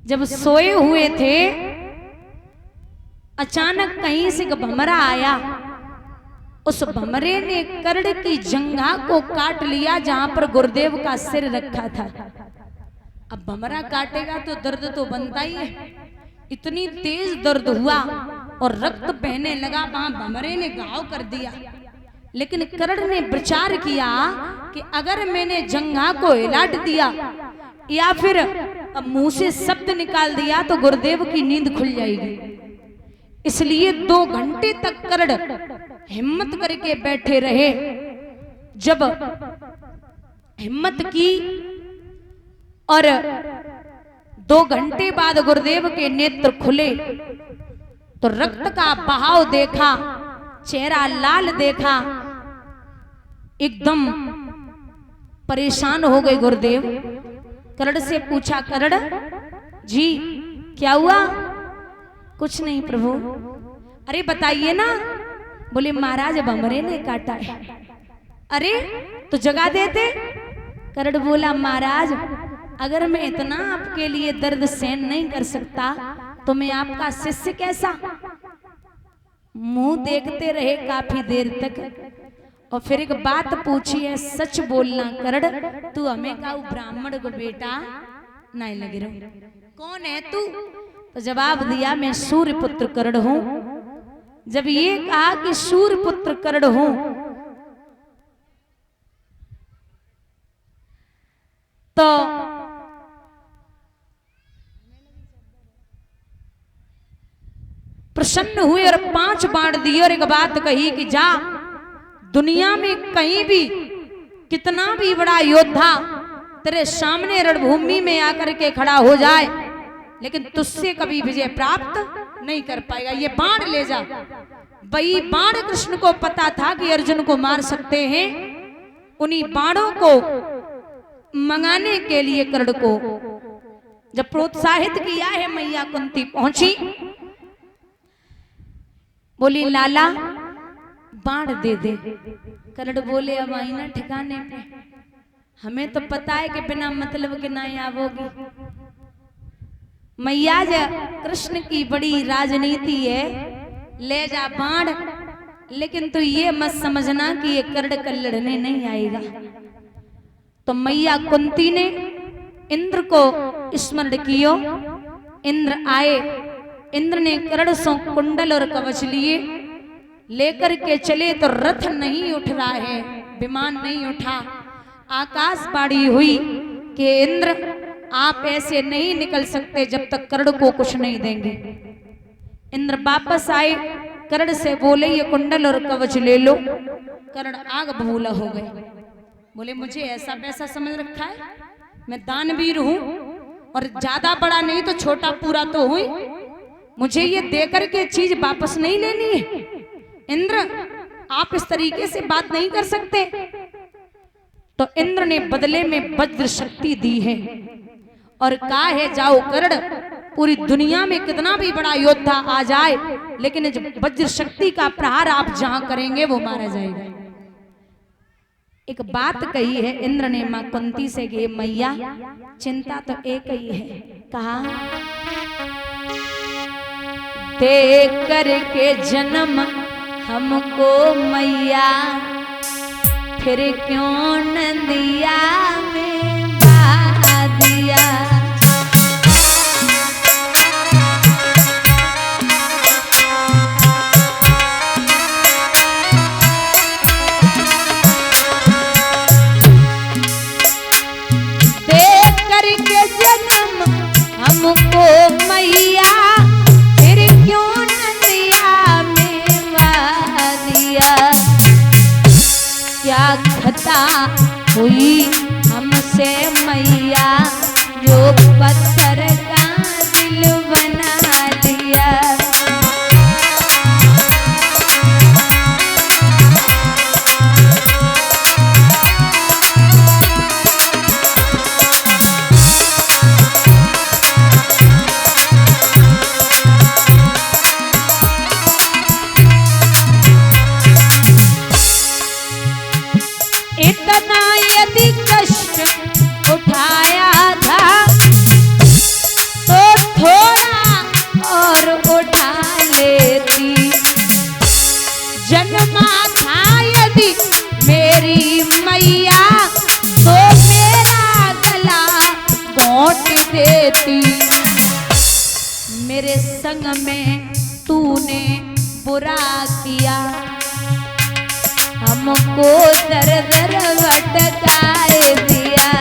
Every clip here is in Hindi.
जब सोए हुए थे, अचानक कहीं से एक भमरा आया। उस भमरे ने करड़ की जंघा को काट लिया जहां पर गुरुदेव का सिर रखा था। अब भमरा काटेगा तो दर्द तो बनता ही है। इतनी तेज दर्द हुआ और रक्त बहने लगा, वहां भमरे ने घाव कर दिया। लेकिन करड़ ने विचार किया कि अगर मैंने जंघा को हिलाट दिया या फिर मुंह से शब्द निकाल दिया तो गुरुदेव की नींद खुल जाएगी। इसलिए 2 घंटे तक करड़ हिम्मत करके बैठे रहे। जब हिम्मत की और 2 घंटे बाद गुरुदेव के नेत्र खुले तो रक्त का बहाव देखा, चेहरा लाल देखा, एकदम परेशान हो गए गुरुदेव। करड़ से पूछा, करड़ जी क्या हुआ? कुछ नहीं प्रभु। अरे बताइए ना। बोले महाराज भमरे ने काटा है। अरे तो जगा देते। करड़ बोला महाराज अगर मैं इतना आपके लिए दर्द सहन नहीं कर सकता तो मैं आपका शिष्य कैसा? मुंह देखते रहे काफी देर तक और फिर एक बात पूछी है, सच बोलना करड़, तू हमें का ब्राह्मण को बेटा नहीं लगे रहो, कौन है तू? तो जवाब दिया मैं सूर्य पुत्र करड़ हूं। जब ये कहा कि सूर्य पुत्र करड़ हूं तो प्रसन्न हुए और 5 बाण दिए और एक बात कही कि जा दुनिया में कहीं भी कितना भी बड़ा योद्धा तेरे सामने रणभूमि में आकर के खड़ा हो जाए लेकिन तुझसे कभी विजय प्राप्त नहीं कर पाएगा। ये बाण ले जा। वही बाण कृष्ण को पता था कि अर्जुन को मार सकते हैं। उन्हीं बाणों को मंगाने के लिए करड़ को जब प्रोत्साहित किया है, मैया कुंती पहुंची, बोली लाला बाण दे दे। करड़ बोले अब आई ना ठिकाने पे, हमें तो पता है कि बिना मतलब के ना आवोगी। मैया कृष्ण की बड़ी राजनीति है, ले जा बाण, लेकिन तू ये मत समझना कि ये करड़ कल लड़ने नहीं आएगा। तो मैया कुंती ने इंद्र को स्मरण कियो। इंद्र आए। इंद्र ने करड़ से कुंडल और कवच लिए, लेकर के चले तो रथ नहीं उठ रहा है, विमान नहीं उठा। आकाशवाणी हुई कि इंद्र आप ऐसे नहीं निकल सकते जब तक करड़ को कुछ नहीं देंगे। इंद्र वापस आए, करड़ से बोले ये कुंडल और कवच ले लो। करड़ आग बबूला हो गए। बोले मुझे ऐसा वैसा समझ रखा है, मैं दानवीर हूं और ज्यादा बड़ा नहीं तो छोटा पूरा तो हुई, मुझे ये देकर के चीज वापस नहीं लेनी है। इंद्र आप इस तरीके से बात नहीं कर सकते। तो इंद्र ने बदले में वज्र शक्ति दी है और कहा है जाओ करड़, पूरी दुनिया में कितना भी बड़ा योद्धा आ जाए लेकिन वज्र शक्ति का प्रहार आप जहां करेंगे वो मारा जाएगा। एक बात कही है इंद्र ने मां कुंती से कि मैया चिंता तो एक ही है। कहा दे करके जन्म हमको मैया फिर क्यों नदिया में बहा दिया। दे करके जन्म हमको मैया फिर क्यों नदिया में बहा दिया। क्या खता हुई हमसे मैया जो पत्थर का दिल बना दिया। मेरी मैया तो मेरा गला घोंट देती। मेरे संग में तूने बुरा किया, हमको दर दर भटकाए दिया।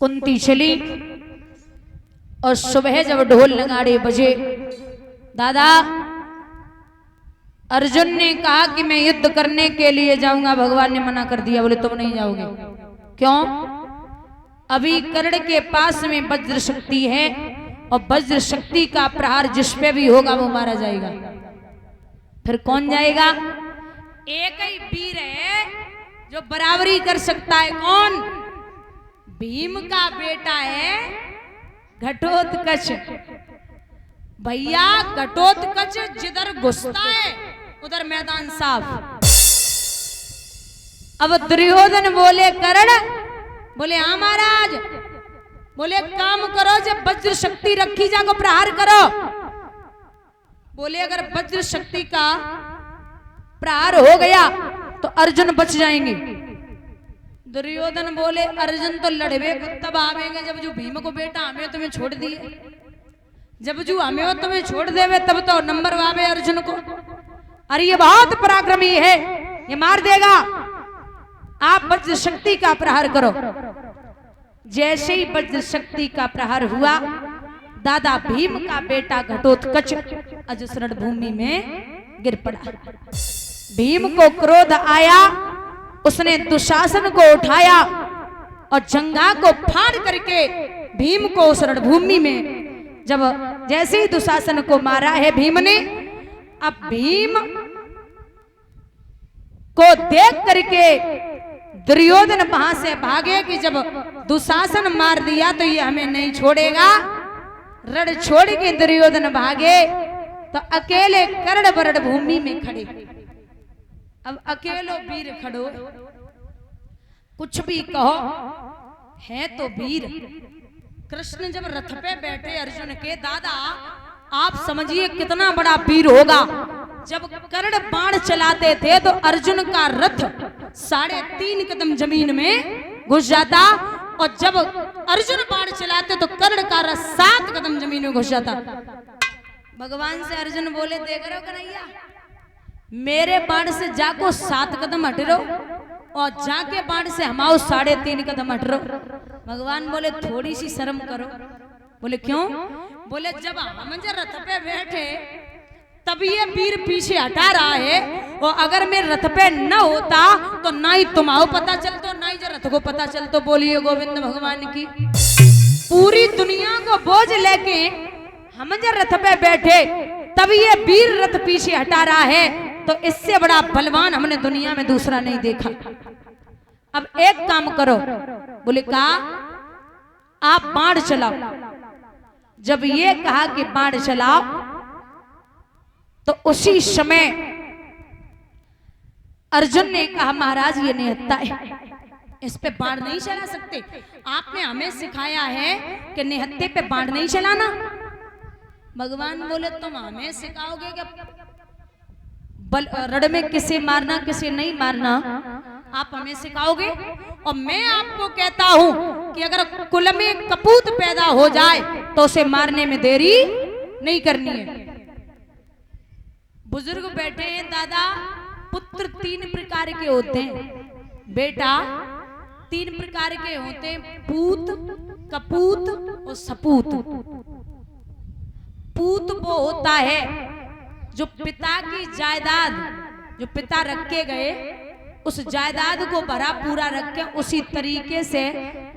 कुंती चली और सुबह जब ढोल नगाड़े बजे, दादा अर्जुन ने कहा कि मैं युद्ध करने के लिए जाऊंगा, भगवान ने मना कर दिया, बोले तुम नहीं जाओगे। क्यों? अभी कर्ण के पास में वज्र शक्ति है और वज्र शक्ति का प्रहार जिस पे भी होगा वो मारा जाएगा। फिर कौन जाएगा? एक ही वीर है जो बराबरी कर सकता है। कौन? भीम का बेटा है घटोत्कच। भैया घटोत्कच जिधर घुसता है उधर मैदान साफ। अब दुर्योधन बोले कर्ण, बोले हाँ महाराज, बोले काम करो, जब वज्र शक्ति रखी जाको प्रहार करो। बोले अगर वज्र शक्ति का प्रहार हो गया तो अर्जुन बच जाएंगे। दुर्योधन बोले अर्जुन तो लड़वे तब आवेंगे जब जो भीम को बेटा हमें तुम्हें छोड़ दिए, जब जो हमें वो तुम्हें छोड़ देवे तब तो नंबर आवे अर्जुन को। अरे ये बहुत पराक्रमी है, ये मार देगा, आप वज्र शक्ति का प्रहार करो। जैसे ही वज्र शक्ति का प्रहार हुआ, दादा भीम का बेटा घटोत्कच अजस्रण भूमि में गिर पड़ा। भीम को क्रोध आया, उसने दुशासन को उठाया और जंघा को फाड़ करके भीम को उस रणभूमि में जब जैसे ही दुशासन को मारा है भीम ने, अब भीम को देख करके दुर्योधन वहां से भागे कि जब दुशासन मार दिया तो ये हमें नहीं छोड़ेगा। रण छोड़ के दुर्योधन भागे तो अकेले कर्ण वरण भूमि में खड़े। अब अकेलो वीर खड़ो, कुछ भी कहो है तो वीर। कृष्ण जब रथ पे बैठे अर्जुन के, दादा आप समझिए कितना बड़ा वीर होगा। जब कर्ण बाण चलाते थे तो अर्जुन का रथ 3.5 कदम जमीन में घुस जाता, और जब अर्जुन बाण चलाते तो कर्ण का रथ 7 कदम जमीन में घुस जाता। भगवान से अर्जुन बोले, देख रहे हो कन्हैया, मेरे बाण से जाको 7 कदम हट रहो और जाके बाण से हमाओ 3.5 कदम हट रहो। भगवान बोले थोड़ी सी शर्म करो। बोले क्यों? बोले जब हम रथ पे बैठे तब ये वीर पीछे हटा रहा है, और अगर मैं रथ पे न होता तो ना ही तुम्हारो पता चलतो ना ही रथ को पता चलतो। बोलिए गोविंद भगवान की। पूरी दुनिया को बोझ लेके हम रथ पे बैठे तब ये वीर रथ पीछे हटा रहा है, तो इससे बड़ा बलवान हमने दुनिया में दूसरा नहीं देखा। अब एक काम करो। बोले कहा आप बाण चलाओ। जब ये कहा कि बाण चलाओ तो उसी समय अर्जुन ने कहा महाराज ये निहत्था है, इस पे बाण नहीं चला सकते। आपने हमें सिखाया है कि निहत्थे पे बाण नहीं चलाना। भगवान बोले तुम हमें सिखाओगे कि रण में किसे मारना किसे नहीं मारना, आप हमें सिखाओगे? और मैं आपको कहता हूं कि अगर कुल में कपूत पैदा हो जाए तो उसे मारने में देरी नहीं करनी है। बुजुर्ग बैठे हैं, दादा पुत्र 3 प्रकार के होते हैं, बेटा 3 प्रकार के होते हैं, पूत, कपूत और सपूत। पूत वो होता है जो पिता की जायदाद, जो पिता रख के गए उस जायदाद को भरा पूरा रख के उसी तरीके से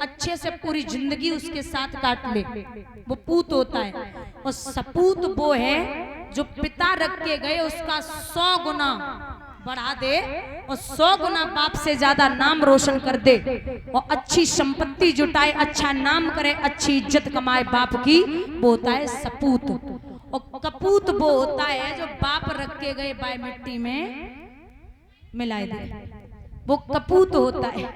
अच्छे से पूरी जिंदगी उसके साथ काट ले, वो पूत होता है। और सपूत वो है जो पिता रख के गए उसका 100 गुना बढ़ा दे और 100 गुना बाप से ज्यादा नाम रोशन कर दे और अच्छी संपत्ति जुटाए, अच्छा नाम करे, अच्छी इज्जत कमाए बाप की, वो होता है सपूत। और कपूत वो होता है जो बाप रख के गए बाय मिट्टी में मिलाए दे, वो कपूत होता है।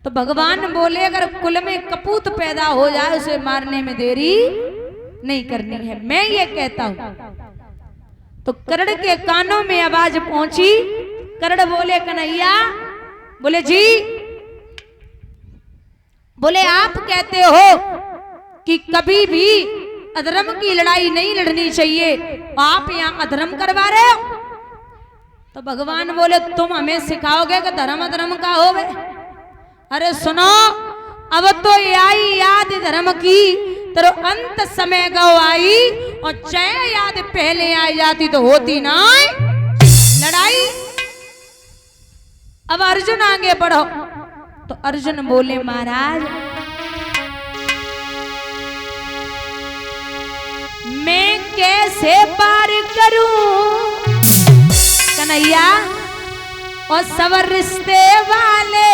तो भगवान बोले अगर कुल में कपूत पैदा हो जाए उसे मारने में देरी नहीं करनी है। मैं ये कहता हूं। तो करण के कानों में आवाज पहुंची। करण बोले कन्हैया, बोले जी, बोले आप कहते हो कि कभी भी अधर्म की लड़ाई नहीं लड़नी चाहिए, आप यहां अधर्म करवा रहे हो। तो भगवान बोले तुम हमें सिखाओगे कि धर्म अधर्म का होवे? अरे सुनो, अब तो आई याद धर्म की, तेरो अंत समय गो आई, और चाहे याद पहले आई जाती तो होती ना लड़ाई। अब अर्जुन आगे बढ़ो। तो अर्जुन बोले महाराज मैं कैसे पार करूं कन्हैया, और सब रिश्ते वाले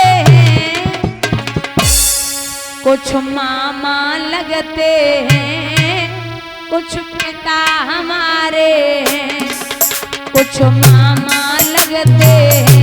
कुछ मामा लगते हैं, कुछ पिता हमारे हैं, कुछ मामा लगते हैं,